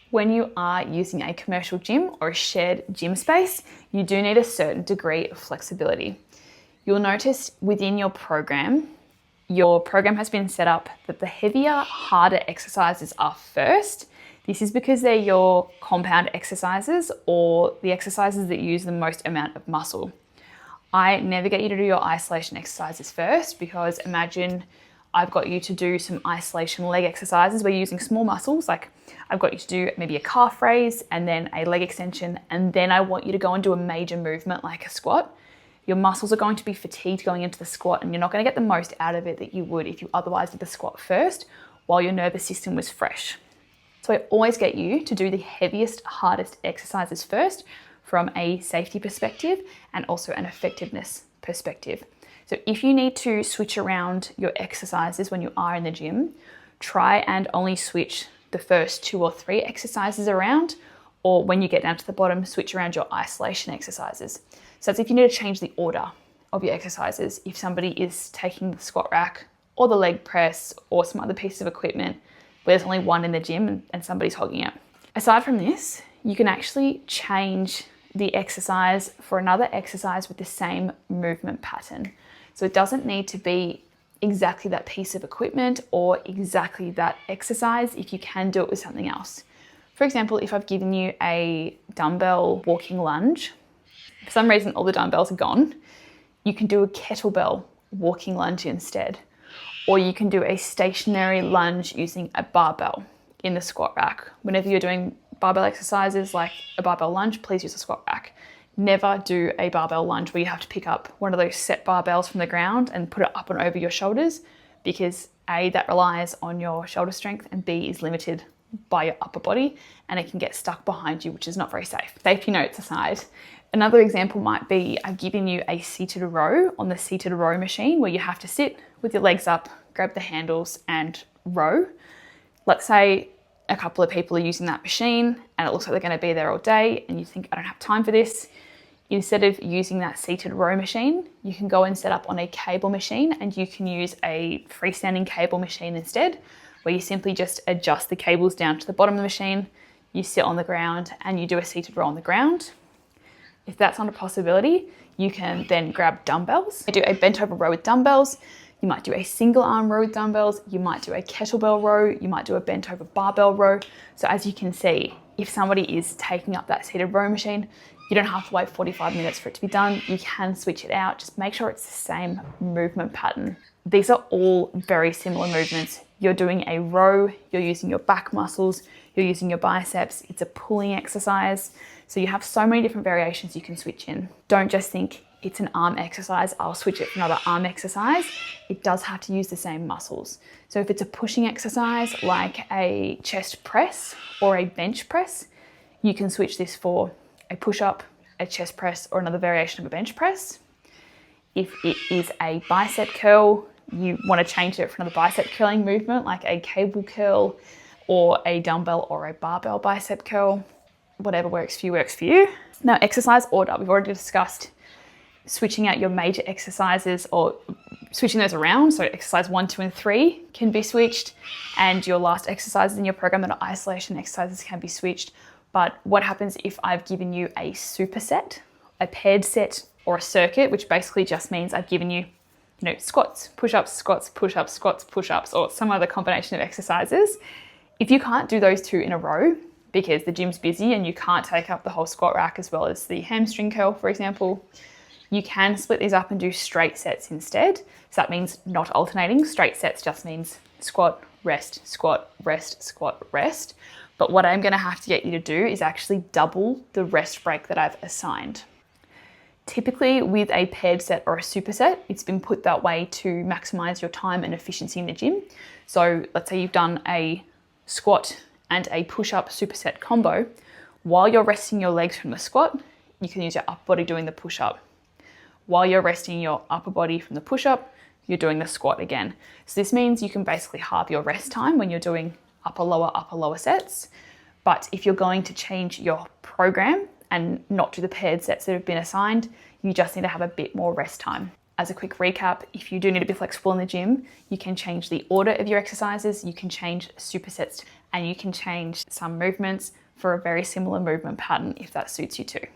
When you are using a commercial gym or a shared gym space, you do need a certain degree of flexibility. You'll notice within your program has been set up that the heavier, harder exercises are first. This is because they're your compound exercises or the exercises that use the most amount of muscle. I never get you to do your isolation exercises first, because imagine I've got you to do some isolation leg exercises where you're using small muscles. Like I've got you to do maybe a calf raise and then a leg extension, and then I want you to go and do a major movement like a squat. Your muscles are going to be fatigued going into the squat, and you're not going to get the most out of it that you would if you otherwise did the squat first while your nervous system was fresh. So I always get you to do the heaviest, hardest exercises first from a safety perspective and also an effectiveness perspective. So if you need to switch around your exercises when you are in the gym, try and only switch the first 2 or 3 exercises around, or when you get down to the bottom, switch around your isolation exercises. So that's if you need to change the order of your exercises. If somebody is taking the squat rack or the leg press or some other piece of equipment where there's only one in the gym and somebody's hogging it. Aside from this, you can actually change the exercise for another exercise with the same movement pattern. So it doesn't need to be exactly that piece of equipment or exactly that exercise if you can do it with something else. For example, if I've given you a dumbbell walking lunge, for some reason all the dumbbells are gone, you can do a kettlebell walking lunge instead. Or you can do a stationary lunge using a barbell in the squat rack. Whenever you're doing barbell exercises like a barbell lunge, please use a squat rack. Never do a barbell lunge where you have to pick up one of those set barbells from the ground and put it up and over your shoulders, because A, that relies on your shoulder strength, and B, is limited by your upper body and it can get stuck behind you, which is not very safe. Safety notes aside, another example might be I've given you a seated row on the seated row machine where you have to sit with your legs up, grab the handles and row. Let's say a couple of people are using that machine and it looks like they're going to be there all day and you think, I don't have time for this. Instead of using that seated row machine, you can go and set up on a cable machine, and you can use a freestanding cable machine instead, where you simply just adjust the cables down to the bottom of the machine, you sit on the ground and you do a seated row on the ground. If that's not a possibility, you can then grab dumbbells. You do a bent over row with dumbbells. You might do a single arm row with dumbbells. You might do a kettlebell row. You might do a bent over barbell row. So as you can see, if somebody is taking up that seated row machine, you don't have to wait 45 minutes for it to be done. You can switch it out. Just make sure it's the same movement pattern. These are all very similar movements. You're doing a row, you're using your back muscles, you're using your biceps. It's a pulling exercise. So you have so many different variations you can switch in. Don't just think it's an arm exercise, I'll switch it for another arm exercise. It does have to use the same muscles. So if it's a pushing exercise like a chest press or a bench press, you can switch this for a push-up, a chest press, or another variation of a bench press. If it is a bicep curl, you want to change it for another bicep curling movement like a cable curl or a dumbbell or a barbell bicep curl. Whatever works for you works for you. Now, exercise order. We've already discussed switching out your major exercises or switching those around. So exercise 1, 2, and 3 can be switched, and your last exercises in your program that are isolation exercises can be switched. But what happens if I've given you a superset, a paired set, or a circuit, which basically just means I've given you, squats, push-ups, squats, push-ups, squats, push-ups, or some other combination of exercises. If you can't do those 2 in a row because the gym's busy and you can't take up the whole squat rack as well as the hamstring curl, for example, you can split these up and do straight sets instead. So that means not alternating. Straight sets just means squat, rest, squat, rest, squat, rest. But what I'm going to have to get you to do is actually double the rest break that I've assigned. Typically with a paired set or a superset, it's been put that way to maximize your time and efficiency in the gym. So let's say you've done a squat and a push-up superset combo. While you're resting your legs from the squat, you can use your upper body doing the push-up. While you're resting your upper body from the push-up, you're doing the squat again. So this means you can basically halve your rest time when you're doing upper, lower sets. But if you're going to change your program and not do the paired sets that have been assigned, you just need to have a bit more rest time. As a quick recap, if you do need to be flexible in the gym, you can change the order of your exercises, you can change supersets and you can change some movements for a very similar movement pattern if that suits you too.